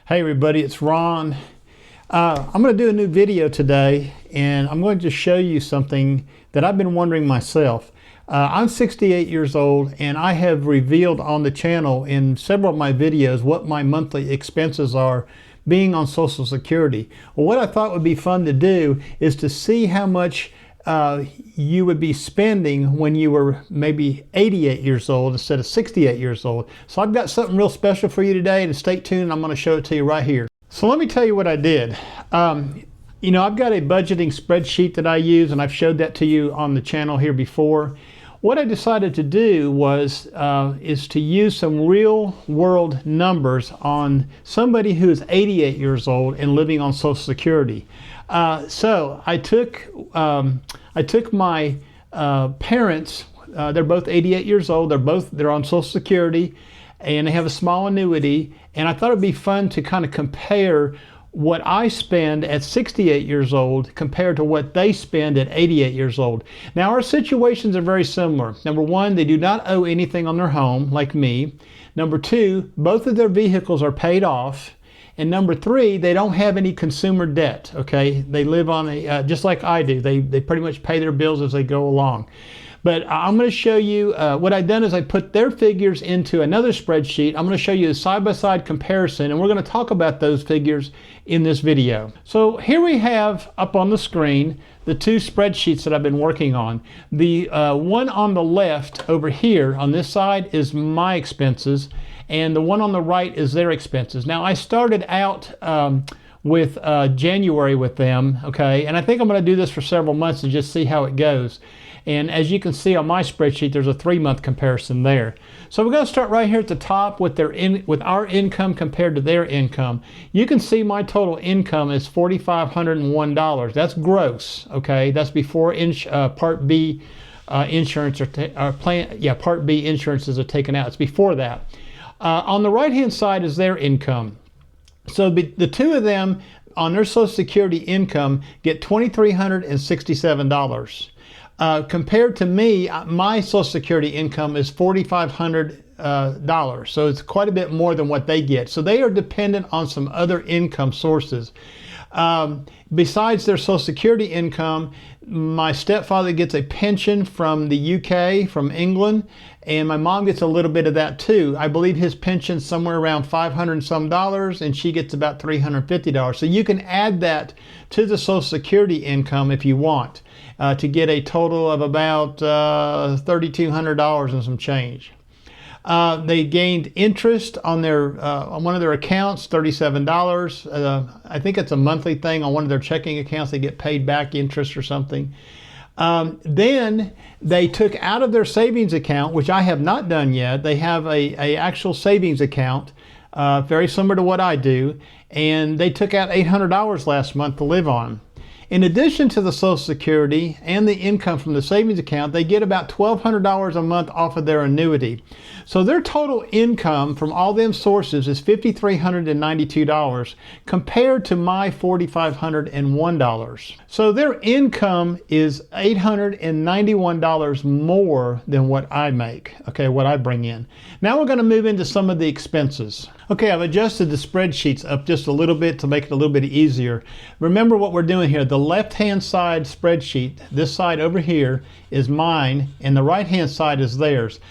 Hey everybody, it's Ron. I'm going to do a new video today, and I'm going to show you something that I've been wondering myself. I'm 68 years old, and I have revealed on the channel in several of my videos what my monthly expenses are being on Social Security. Well, what I thought would be fun to do is to see how much you would be spending when you were maybe 88 years old instead of 68 years old. So I've got something real special for you today, and stay tuned. I'm going to show it to you right here. So let me tell you what I did. You know, I've got a budgeting spreadsheet that I use, and I've showed that to you on the channel here before. What I decided to do was is to use some real world numbers on somebody who is 88 years old and living on Social Security. So I took my parents. They're both 88 years old. They're on Social Security, and they have a small annuity. And I thought it'd be fun to kind of compare what I spend at 68 years old compared to what they spend at 88 years old. Now, our situations are very similar. Number one, they do not owe anything on their home like me. Number two, both of their vehicles are paid off. And number three, they don't have any consumer debt, okay? They live on a, just like I do. They pretty much pay their bills as they go along. But I'm going to show you, what I've done is I put their figures into another spreadsheet. I'm going to show you a side-by-side comparison, and we're going to talk about those figures in this video. So here we have up on the screen the two spreadsheets that I've been working on. The one on the left over here on this side is my expenses, and the one on the right is their expenses. Now, I started out with January with them, okay, and I think I'm going to do this for several months and just see how it goes. And as you can see on my spreadsheet, there's a 3-month comparison there. So we're going to start right here at the top with our income compared to their income. You can see my total income is $4,501. That's gross, okay? That's before Part B insurance Part B insurances are taken out. It's before that. On the right-hand side is their income. So the two of them on their Social Security income get $2,367. Compared to me, my Social Security income is $4,500. So it's quite a bit more than what they get. So they are dependent on some other income sources. Besides their Social Security income, my stepfather gets a pension from the UK, from England, and my mom gets a little bit of that too. I believe his pension's somewhere around $500 and some, and she gets about $350. So you can add that to the Social Security income if you want, to get a total of about $3,200 and some change. They gained interest on their on one of their accounts, $37. I think it's a monthly thing on one of their checking accounts. They get paid back interest or something. Then they took out of their savings account, which I have not done yet. They have a actual savings account, very similar to what I do, and they took out $800 last month to live on. In addition to the Social Security and the income from the savings account, they get about $1,200 a month off of their annuity. So their total income from all them sources is $5,392 compared to my $4,501. So their income is $891 more than what I make, okay, what I bring in. Now we're going to move into some of the expenses. Okay, I've adjusted the spreadsheets up just a little bit to make it a little bit easier. Remember what we're doing here. The left-hand side spreadsheet, this side over here, is mine, and the right-hand side is theirs.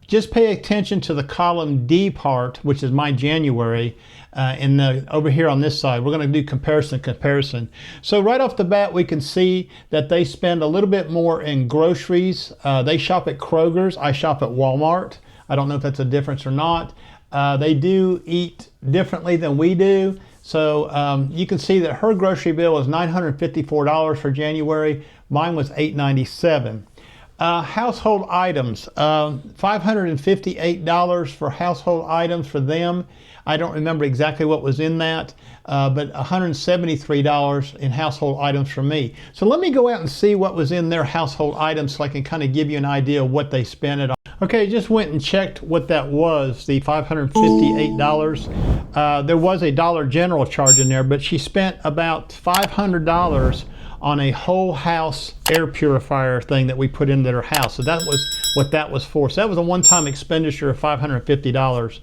Just pay attention to the column D part, which is my January, and over here on this side, we're going to do comparison. So right off the bat, we can see that they spend a little bit more in groceries. They shop at Kroger's. I shop at Walmart. I don't know if that's a difference or not. They do eat differently than we do. So you can see that her grocery bill was $954 for January. Mine was $897. Household items, $558 for household items for them. I don't remember exactly what was in that, but $173 in household items for me. So let me go out and see what was in their household items so I can kind of give you an idea of what they spent it on. Okay, just went and checked what that was, the $558. there was a Dollar General charge in there, but she spent about $500 on a whole house air purifier thing that we put into her house. So that was what that was for. So that was a one-time expenditure of $550.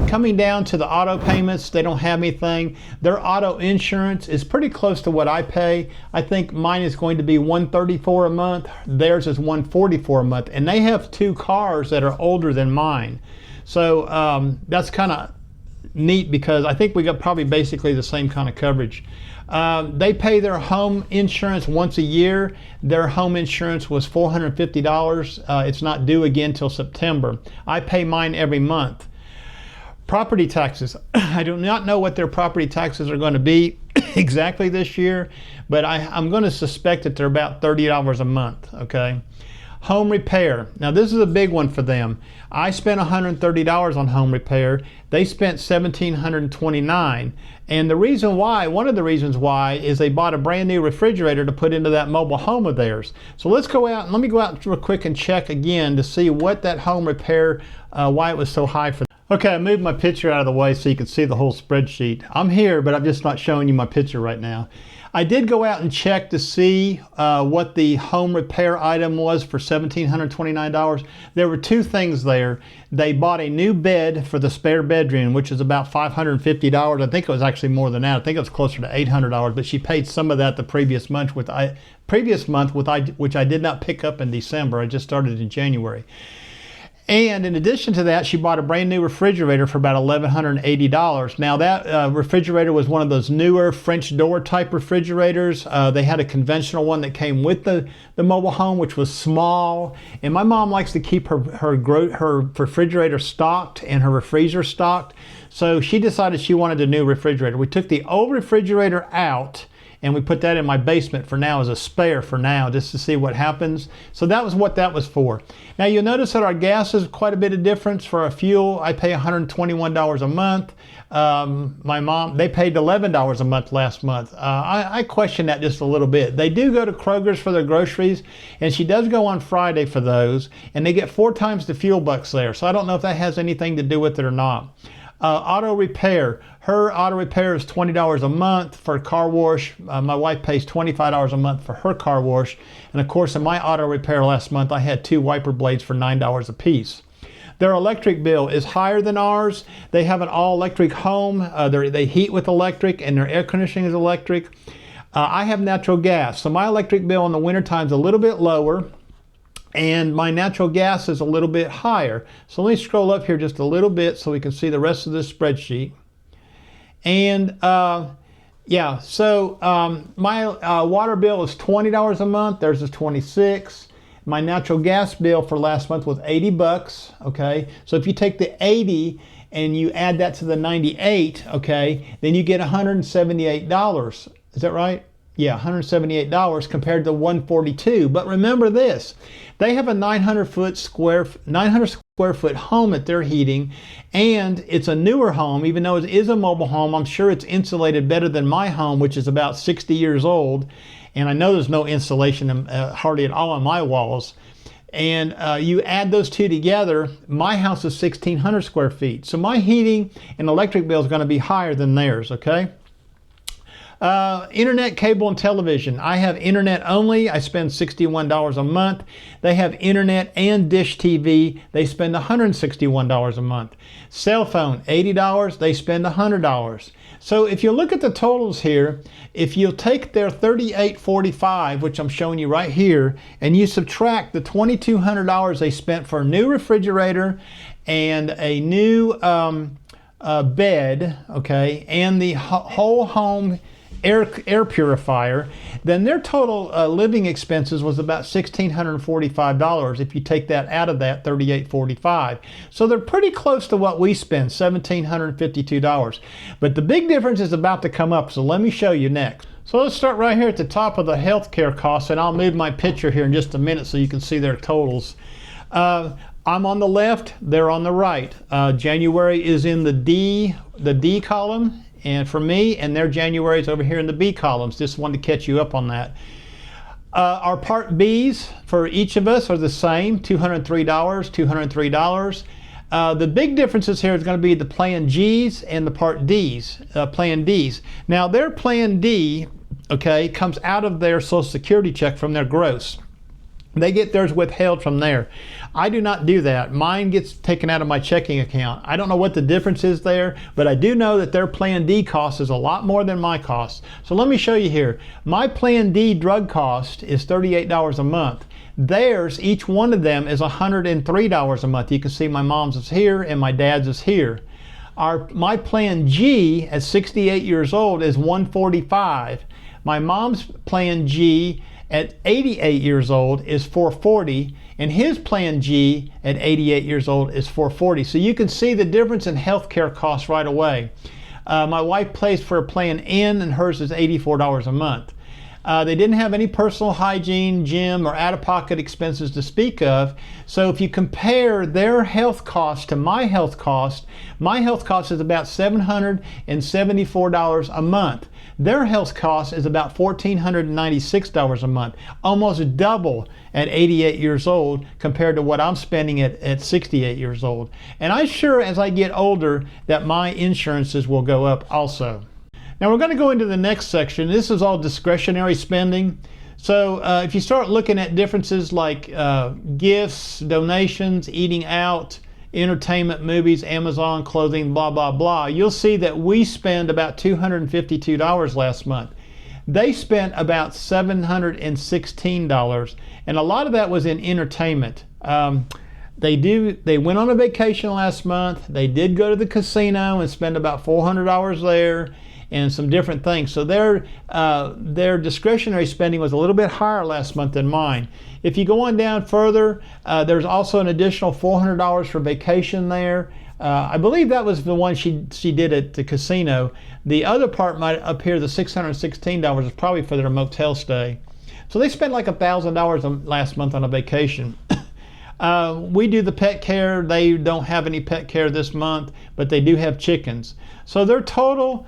Coming down to the auto payments, they don't have anything. Their auto insurance is pretty close to what I pay. I think mine is going to be $134 a month. Theirs is $144 a month. And they have two cars that are older than mine. So that's kind of neat because I think we got probably basically the same kind of coverage. They pay their home insurance once a year. Their home insurance was $450. It's not due again till September. I pay mine every month. Property taxes. I do not know what their property taxes are going to be exactly this year, but I'm going to suspect that they're about $30 a month, okay? Home repair. Now this is a big one for them. I spent $130 on home repair. They spent $1,729. And the reason why, one of the reasons why, is they bought a brand new refrigerator to put into that mobile home of theirs. So let's go out and let me go out real quick and check again to see what that home repair, why it was so high for them. Okay, I moved my picture out of the way so you can see the whole spreadsheet. I'm here, but I'm just not showing you my picture right now. I did go out and check to see what the home repair item was for $1,729. There were two things there. They bought a new bed for the spare bedroom, which is about $550. I think it was actually more than that. I think it was closer to $800, but she paid some of that the previous month, which I did not pick up in December. I just started in January. And in addition to that, she bought a brand new refrigerator for about $1,180. Now that refrigerator was one of those newer French door type refrigerators. They had a conventional one that came with the mobile home, which was small. And my mom likes to keep her refrigerator stocked and her freezer stocked. So she decided she wanted a new refrigerator. We took the old refrigerator out and we put that in my basement for now as a spare for now, just to see what happens. So that was what that was for. Now you'll notice that our gas is quite a bit of difference. For our fuel, I pay $121 a month. My mom, they paid $11 a month last month. I question that just a little bit. They do go to Kroger's for their groceries, and she does go on Friday for those, and they get 4 times the fuel bucks there. So I don't know if that has anything to do with it or not. Auto repair. Her auto repair is $20 a month for a car wash. My wife pays $25 a month for her car wash. And of course, in my auto repair last month, I had 2 wiper blades for $9 a piece. Their electric bill is higher than ours. They have an all-electric home. They heat with electric, and their air conditioning is electric. I have natural gas, so my electric bill in the wintertime is a little bit lower, and my natural gas is a little bit higher. So let me scroll up here just a little bit so we can see the rest of this spreadsheet. And yeah, so my water bill is $20 a month. Theirs is $26. My natural gas bill for last month was $80, okay? So if you take the 80 and you add that to the 98, okay, then you get $178. Is that right? Yeah, $178 compared to $142. But remember this, they have a 900 square foot home that they're heating, and it's a newer home. Even though it is a mobile home, I'm sure it's insulated better than my home, which is about 60 years old. And I know there's no insulation hardly at all on my walls. And you add those two together, my house is 1,600 square feet. So my heating and electric bill is going to be higher than theirs, okay? Internet, cable, and television. I have internet only. I spend $61 a month. They have internet and dish TV. They spend $161 a month. Cell phone, $80. They spend $100. So if you look at the totals here, if you take their $38.45, which I'm showing you right here, and you subtract the $2,200 they spent for a new refrigerator and a new bed, okay, and the whole home air purifier, then their total living expenses was about $1,645 if you take that out of that $38.45. So they're pretty close to what we spend, $1,752. But the big difference is about to come up, so let me show you next. So let's start right here at the top of the healthcare costs, and I'll move my picture here in just a minute so you can see their totals. I'm on the left, they're on the right. January is in the D column, and for me, and their January is over here in the B columns. Just wanted to catch you up on that. Our Part Bs for each of us are the same, $203, $203. The big differences here is going to be the Plan G's and the Part D's, Plan D's. Now their Plan D, okay, comes out of their Social Security check from their gross. They get theirs withheld from there. I do not do that. Mine gets taken out of my checking account. I don't know what the difference is there, but I do know that their Plan D cost is a lot more than my cost. So let me show you here. My Plan D drug cost is $38 a month. Theirs, each one of them, is $103 a month. You can see my mom's is here and my dad's is here. My Plan G at 68 years old is $145. My mom's Plan G at 88 years old is $440, and his Plan G at 88 years old is $440. So you can see the difference in healthcare costs right away. My wife pays for a Plan N, and hers is $84 a month. They didn't have any personal hygiene, gym, or out-of-pocket expenses to speak of. So if you compare their health cost to my health cost is about $774 a month. Their health cost is about $1,496 a month, almost double at 88 years old compared to what I'm spending at 68 years old. And I'm sure as I get older that my insurances will go up also. Now we're going to go into the next section. This is all discretionary spending. So if you start looking at differences like gifts, donations, eating out, entertainment, movies, Amazon, clothing, blah, blah, blah, you'll see that we spend about $252 last month. They spent about $716, and a lot of that was in entertainment. They went on a vacation last month. They did go to the casino and spend about $400 there and some different things. So their discretionary spending was a little bit higher last month than mine. If you go on down further, there's also an additional $400 for vacation there. I believe that was the one she did at the casino. The other part might up here, the $616, is probably for their motel stay. So they spent like $1,000 last month on a vacation. We do the pet care. They don't have any pet care this month, but they do have chickens. So their total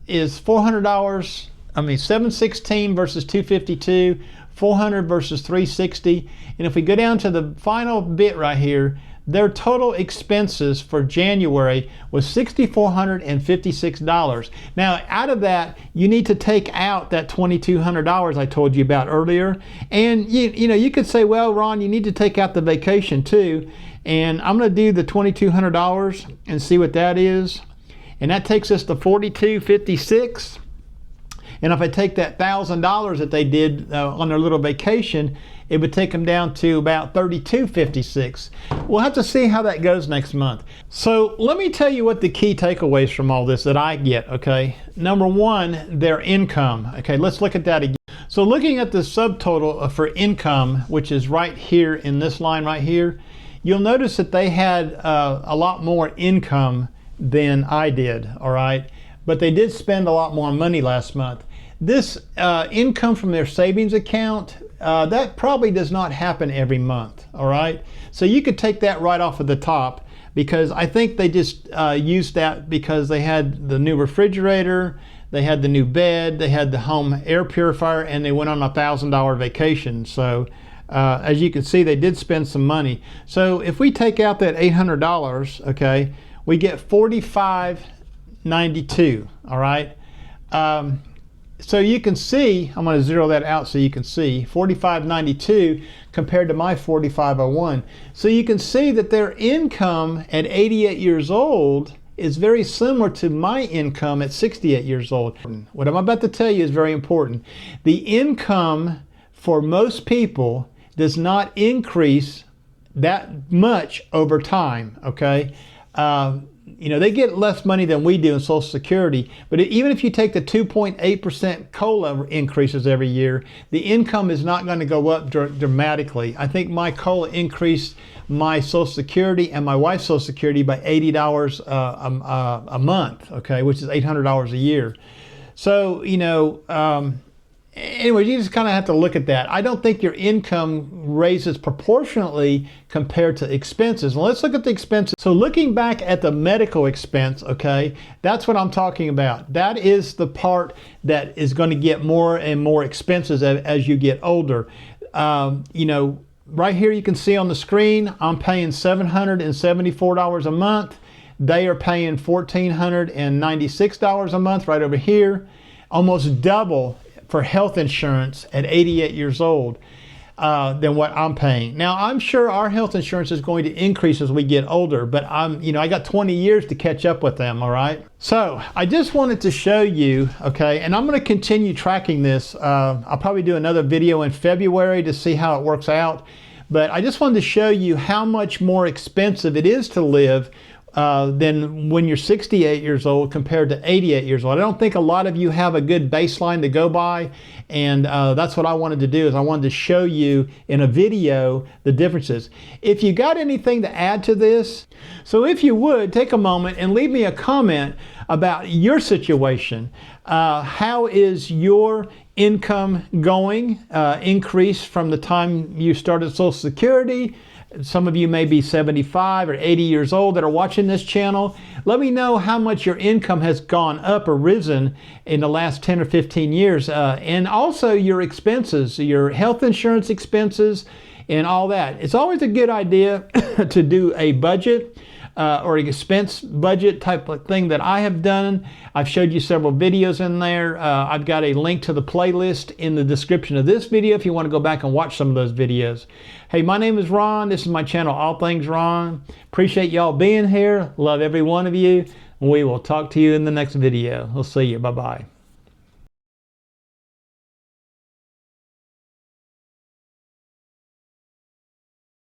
is $400. I mean, $716 versus $252, $400 versus $360. And if we go down to the final bit right here, their total expenses for January was $6,456. Now, out of that, you need to take out that $2,200 I told you about earlier. And you could say, well, Ron, you need to take out the vacation too. And I'm going to do the $2,200 and see what that is. And that takes us to $4,256. And if I take that $1,000 that they did on their little vacation, it would take them down to about $3,256. We'll have to see how that goes next month. So let me tell you what the key takeaways from all this that I get, okay? Number one, their income. Okay, let's look at that again. So looking at the subtotal for income, which is right here in this line right here, you'll notice that they had a lot more income than I did, all right? But they did spend a lot more money last month. This income from their savings account, that probably does not happen every month, all right? So you could take that right off of the top, because I think they just used that because they had the new refrigerator, they had the new bed, they had the home air purifier, and they went on a $1,000 vacation. So as you can see, they did spend some money. So if we take out that $800, okay, we get $45.92, all right? So you can see, I'm going to zero that out so you can see, $45.92 compared to my $45.01. So you can see that their income at 88 years old is very similar to my income at 68 years old. What I'm about to tell you is very important. The income for most people does not increase that much over time, okay? They get less money than we do in Social Security, but even if you take the 2.8% COLA increases every year, the income is not going to go up dramatically. I think my COLA increased my Social Security and my wife's Social Security by $80 a month, okay, which is $800 a year. So, anyway, you just kind of have to look at that. I don't think your income raises proportionately compared to expenses. Well, let's look at the expenses. So looking back at the medical expense, okay, that's what I'm talking about. That is the part that is going to get more and more expenses as you get older. right here you can see on the screen, I'm paying $774 a month. They are paying $1,496 a month right over here. Almost double for health insurance at 88 years old than what I'm paying. Now, I'm sure our health insurance is going to increase as we get older, but I got 20 years to catch up with them, all right? So I just wanted to show you, okay, and I'm going to continue tracking this. I'll probably do another video in February to see how it works out, but I just wanted to show you how much more expensive it is to live than when you're 68 years old compared to 88 years old. I don't think a lot of you have a good baseline to go by, and that's what I wanted to do, is I wanted to show you in a video the differences. If you got anything to add to this, so if you would, take a moment and leave me a comment about your situation. How is your income going? Increase from the time you started Social Security? Some of you may be 75 or 80 years old that are watching this channel. Let me know how much your income has gone up or risen in the last 10 or 15 years. And also your expenses, your health insurance expenses and all that. It's always a good idea to do a budget or an expense budget type of thing that I have done. I've showed you several videos in there. I've got a link to the playlist in the description of this video if you want to go back and watch some of those videos. Hey, my name is Ron. This is my channel, All Things Ron. Appreciate y'all being here. Love every one of you. We will talk to you in the next video. We'll see you. Bye-bye.